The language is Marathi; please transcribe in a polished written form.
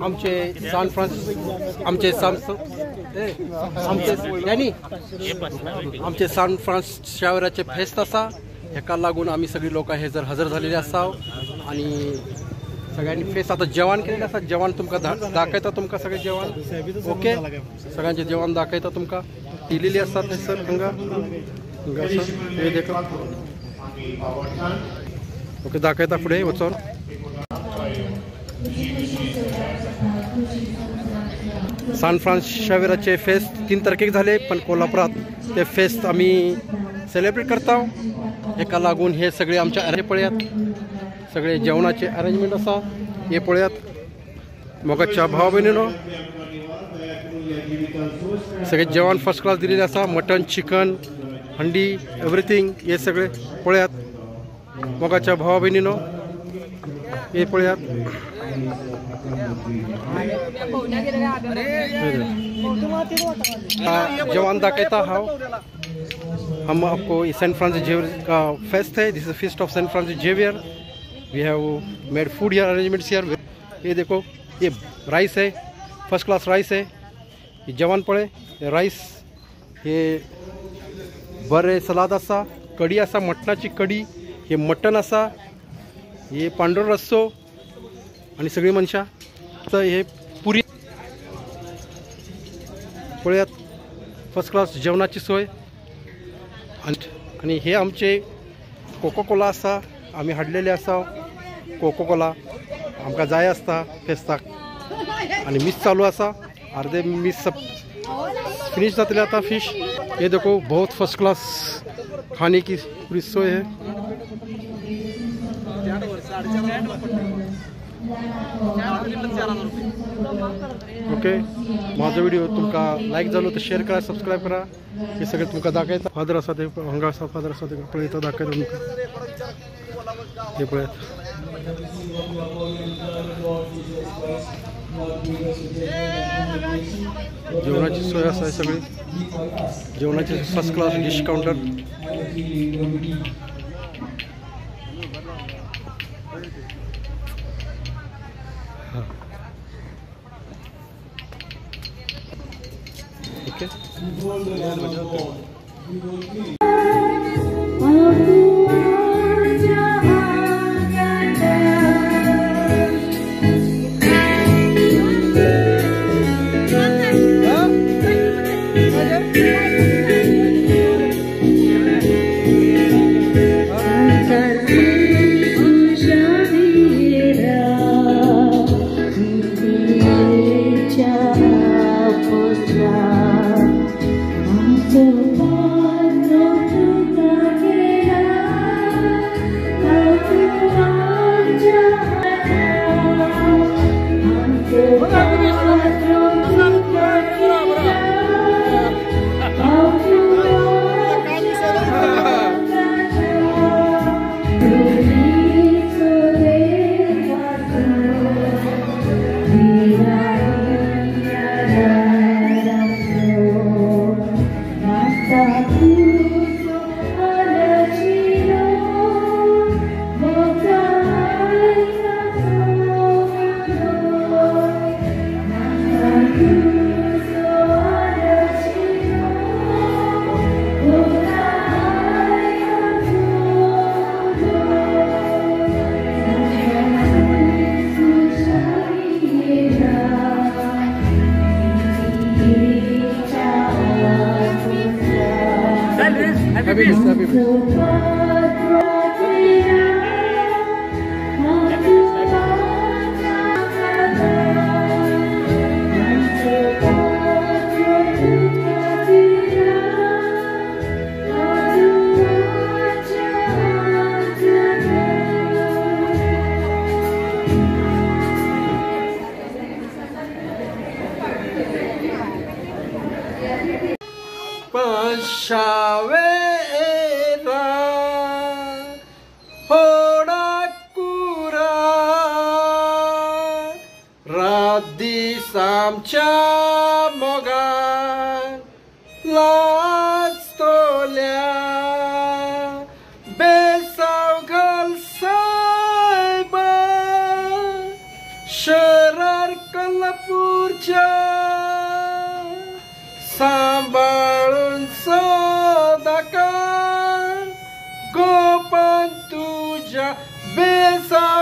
आमचे सान फ्रान्स शहराचे फेस्त असा हेका लागून आम्ही सगळी लोक हे जर हजर झालेले असाव आणि सगळ्यांनी फेस्त आता जेवण केलेलं असा जेवण तुमका दाखयता तुमका सगळे जेवण ओके सगळ्यांचे जेवण दाखयता तुमका दिलेली असतात हे सर गंगा हे देखा ओके दाखयता पुढे वचून सान फ्रान्स शहराचे फेस्ट 3 तारखेक झाले पण कोल्हापुरात ते फेस्ट आम्ही सेलिब्रेट करता एका लागून हे सगळे आमच्या अरे पळयात सगळे जेवणाचे अरेंजमेंट असा हे पळयात मोगाच्या भावा बहिणीनो सगळे जेवण फर्स्ट क्लास दिलेले असा मटन चिकन हंडी एव्हरीथिंग हे सगळे पळयात मोगाच्या भावा बहिणीनो हे पळयात जवान दाखयता हाव हम आपको सेंट फ्रांसिस जेवियर का फेस्ट है this is feast of saint Francis Xavier we have made food here arrangements here ये देखो ये राइस है फर्स्ट क्लास राइस है ये जवान पड़े ये राइस हे बरे सलाद असा कडी असा मटणाची कडी हे मटन असा हे पांढरा रस्सो आणि सगळी मनशा तर हे पुरी पळयात फर्स्ट क्लास जेवणाची सोय आणि हे आमचे कोको कोला असा आम्ही हाडलेले असा कोको कोला आमकां जाय आसता फेस्ताक आणि मिस चालू असा अर्धे मिस फिनिश जातले आता फिश ये देखो बहुत फर्स्ट क्लास खाने की पूरी सोय है ओके माझा व्हिडिओ तुमका लाईक झालो तर शेअर करा सबस्क्राईब करा हे सगळे तुमका दाखयता फादर असा ते हंगा असा फादर असा ते पळय इथं दाखयता तुमका हे पळयात जेवणाची सोय असा सगळी जेवणाची first class dish counter okay Shaveera hoda kura raddi samcha mogan lastolya besaugal saiba sharar kala Georgia, Besa.